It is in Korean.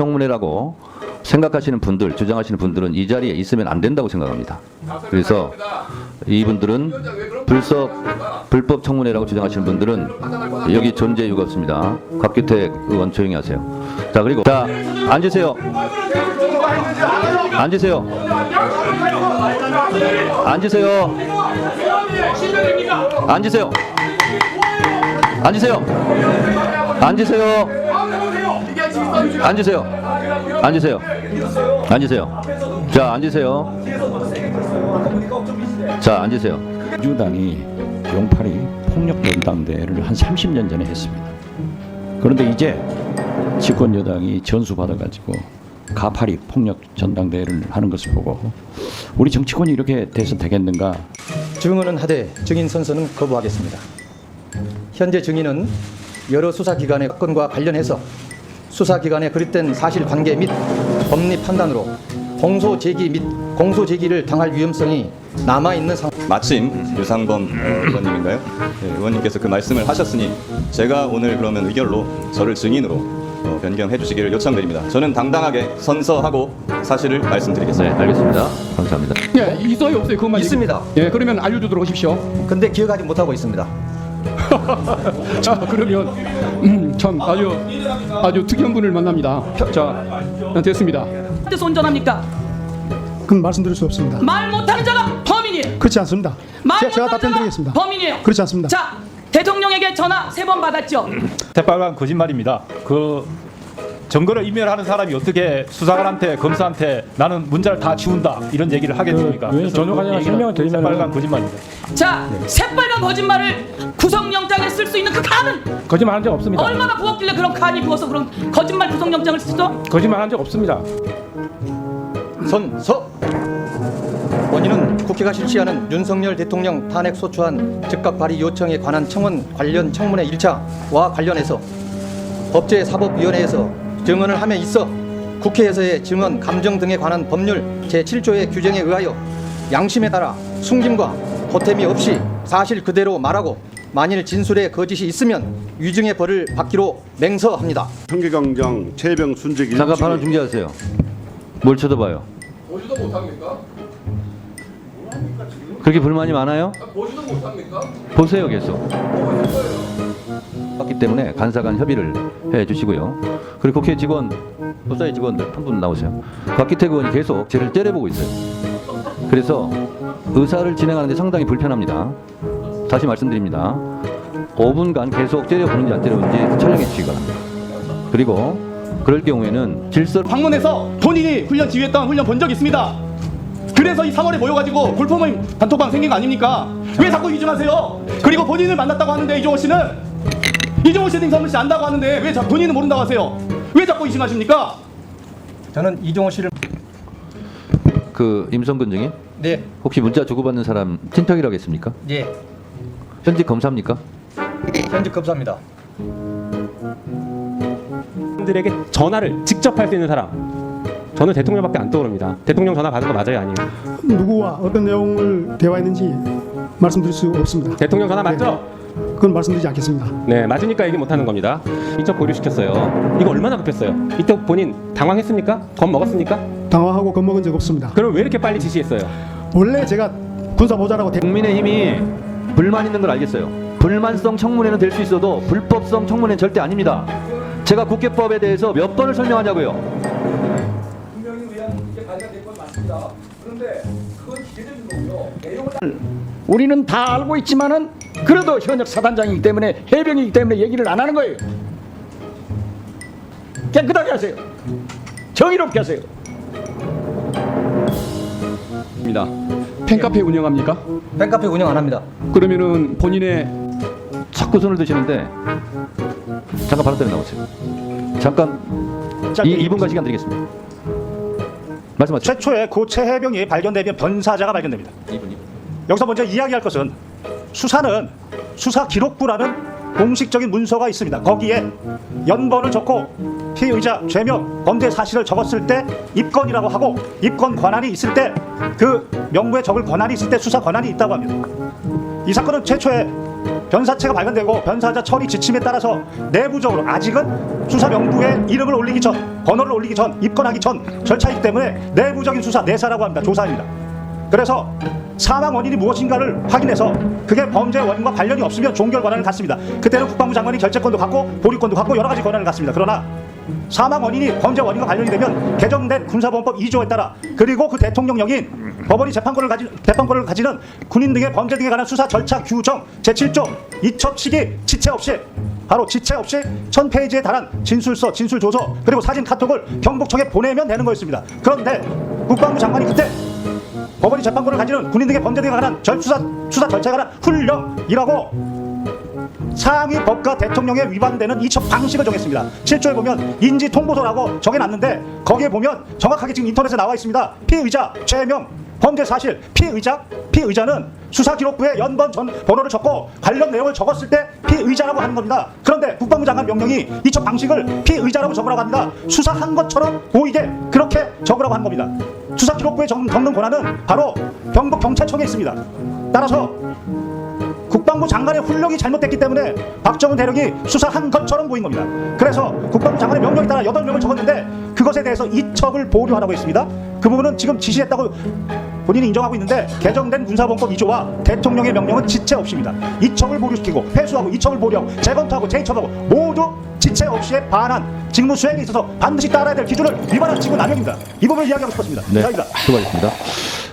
청문회라고 생각하시는 분들, 주장하시는 분들은 이 자리에 있으면 안 된다고 생각합니다. 그래서 이분들은 불법 청문회라고 주장하시는 분들은 여기 존재 이유가 없습니다. 곽규택 의원 조용히 하세요. 자, 그리고 자, 앉으세요. 앉으세요. 앉으세요. 앉으세요. 앉으세요. 앉으세요. 앉으세요. 앉으세요. 앉으세요. 자, 앉으세요. 자, 앉으세요. 민주당이 용팔이 폭력 전당대회를 한 30년 전에 했습니다. 그런데 이제 집권 여당이 전수받아가지고 가파리 폭력 전당대회를 하는 것을 보고 우리 정치권이 이렇게 돼서 되겠는가? 증언은 하되 증인 선서는 거부하겠습니다. 현재 증인은 여러 수사기관의 건과 관련해서 수사기관에 거듭된 사실관계 및 법리 판단으로 공소제기 및 공소제기를 당할 위험성이 남아있는 상황. 마침 유상범 의원님인가요? 네, 의원님께서 그 말씀을 하셨으니 제가 오늘 그러면 의결로 저를 증인으로 변경해 주시기를 요청드립니다. 저는 당당하게 선서하고 사실을 말씀드리겠습니다. 네, 알겠습니다. 감사합니다. 예, 있어요 없어요? 그것만 있습니다. 예, 그러면 알려주도록 하십시오. 근데 기억하지 못하고 있습니다. 자, 그러면 참 아주 특이한 분을 만납니다. 자, 됐습니다. 어디서 운전합니까? 그건 말씀드릴 수 없습니다. 말 못하는 자가 범인이에요. 그렇지 않습니다. 말 제가 못하는 자가 답변드리겠습니다. 범인이에요. 그렇지 않습니다. 자, 대통령에게 전화 3번 받았죠. 새빨간 거짓말입니다. 그 증거를 인멸하는 사람이 어떻게 수사관한테 검사한테 나는 문제를 다 지운다 이런 얘기를 하겠습니까? 전후관련 설명을 드리면 새빨간 거짓말입니다. 자, 새빨간 거짓말을 구속영장에 쓸 수 있는 그 칸은 거짓말한 적 없습니다. 얼마나 부었길래 그런 칸이 부어서 그런 거짓말 구속영장을 쓰죠? 거짓말한 적 없습니다. 선서! 본인은 국회가 실시하는 윤석열 대통령 탄핵 소추안 즉각 발의 요청에 관한 청원 관련 청문회 1차와 관련해서 법제사법위원회에서 증언을 함에 있어 국회에서의 증언, 감정 등에 관한 법률 제7조의 규정에 의하여 양심에 따라 숨김과 보탬이 없이 사실 그대로 말하고 만일 진술에 거짓이 있으면 위증의 벌을 받기로 맹서합니다. 청계광장 최병 순재기 잠깐 발언 중지하세요. 뭘 쳐다봐요? 보지도 못합니까? 그렇게 불만이 많아요? 보지도 못합니까? 보세요, 계속. 그렇기 때문에 간사간 협의를 해 주시고요. 그리고 국회 직원, 법사위 직원들 한 분 나오세요. 곽기택 의원이 계속 저를 째려보고 있어요. 그래서 의사를 진행하는데 상당히 불편합니다. 다시 말씀드립니다. 5분간 계속 째려보는지 안 째려보는지 촬영해 주시기 바랍니다. 그리고 그럴 경우에는 질서를 방문해서 본인이 훈련 지휘했던 훈련 본 적 있습니다. 그래서 이 3월에 모여가지고 골프모임 단톡방 생긴 거 아닙니까? 왜 자꾸 위증하세요? 그리고 본인을 만났다고 하는데 이종호 씨는 임성근 씨 안다고 하는데 왜 본인은 모른다고 하세요? 왜 자꾸 의심하십니까? 저는 이종호 씨를 그 임성근 증인 네, 혹시 문자 주고받는 사람 친척이라고 했습니까? 예, 현직 검사입니까? 현직 검사입니다. 들에게 전화를 직접 할 수 있는 사람, 저는 대통령밖에 안 떠오릅니다. 대통령 전화 받은 거 맞아요, 아니에요? 누구와 어떤 내용을 대화했는지 말씀드릴 수 없습니다. 대통령 전화 맞죠? 그건 말씀드리지 않겠습니다. 네, 맞으니까 얘기 못 하는 겁니다. 인적 보류시켰어요. 이거 얼마나 급했어요? 이때 본인 당황했습니까? 겁 먹었습니까? 당황하고 겁먹은 적 없습니다. 그럼 왜 이렇게 빨리 지시했어요? 원래 제가 군사보좌라고 국민의힘이 불만 있는 걸 알겠어요. 불만성 청문회는 될 수 있어도 불법성 청문회는 절대 아닙니다. 제가 국회법에 대해서 몇 번을 설명하냐고요. 우리는 다 알고 있지만은 그래도 현역 사단장이기 때문에 해병이기 때문에 얘기를 안 하는 거예요. 깨끗하게 하세요. 정의롭게 하세요. 입니다. 팬카페 운영합니까? 팬카페 운영 안 합니다. 그러면은 본인의 자꾸 손을 드시는데 잠깐 발언 때문에 나오세요. 잠깐 2분간 시간 드리겠습니다. 말씀하세요. 최초에 고체 해병이 발견되면 변사자가 발견됩니다. 여기서 먼저 이야기할 것은 수사는 수사 기록부라는 공식적인 문서가 있습니다. 거기에 연번을 적고 피의자 죄명 범죄 사실을 적었을 때 입건이라고 하고 입건 권한이 있을 때 그 명부에 적을 권한이 있을 때 수사 권한이 있다고 합니다. 이 사건은 최초에 변사체가 발견되고 변사자 처리 지침에 따라서 내부적으로 아직은 수사 명부에 이름을 올리기 전, 번호를 올리기 전, 입건하기 전 절차이기 때문에 내부적인 수사 내사라고 합니다. 조사입니다. 그래서 사망 원인이 무엇인가를 확인해서 그게 범죄 원인과 관련이 없으면 종결 권한을 갖습니다. 그때는 국방부 장관이 결재권도 갖고 보류권도 갖고 여러 가지 권한을 갖습니다. 그러나 사망 원인이 범죄 원인과 관련이 되면 개정된 군사보험법 2조에 따라 그리고 그 대통령령인 법원이 재판권을 가지는 군인 등의 범죄 등에 관한 수사 절차 규정 제7조 이첩 시기 지체 없이 바로 지체 없이 1000페이지에 달한 진술서, 진술조서 그리고 사진 카톡을 경북청에 보내면 되는 거였습니다. 그런데 국방부 장관이 그때 법원이 재판권을 가지는 군인 등의 범죄 등에 관한 수사 절차에 관한 훈령이라고 상위 법과 대통령에 위반되는 이첩 방식을 정했습니다. 7조에 보면 인지 통보서라고 정해놨는데 거기에 보면 정확하게 지금 인터넷에 나와 있습니다. 피의자, 죄명, 범죄 사실, 피의자는 수사기록부에 연번 전 번호를 적고 관련 내용을 적었을 때 피의자라고 하는 겁니다. 그런데 국방부 장관 명령이 이첩 방식을 피의자라고 적으라고 합니다. 수사한 것처럼 보이게 그렇게 적으라고 한 겁니다. 수사기록부에 적는 권한은 바로 경북경찰청에 있습니다. 따라서 국방부 장관의 훈령이 잘못됐기 때문에 박정훈 대령이 수사한 것처럼 보인 겁니다. 그래서 국방부 장관의 명령에 따라 8명을 적었는데 그것에 대해서 이첩을 보류하라고 했습니다. 그 부분은 지금 지시했다고 본인이 인정하고 있는데 개정된 군사보험법 2조와 대통령의 명령은 지체 없이입니다. 이첩을 보류시키고 회수하고 이첩을 보류하고 재검토하고 재이첩하고 모두 지체 없이의 반환 직무 수행에 있어서 반드시 따라야 될 기준을 위반한 직무 남용입니다. 이 부분을 이야기하고 싶었습니다. 네, 감사합니다. 수고하셨습니다.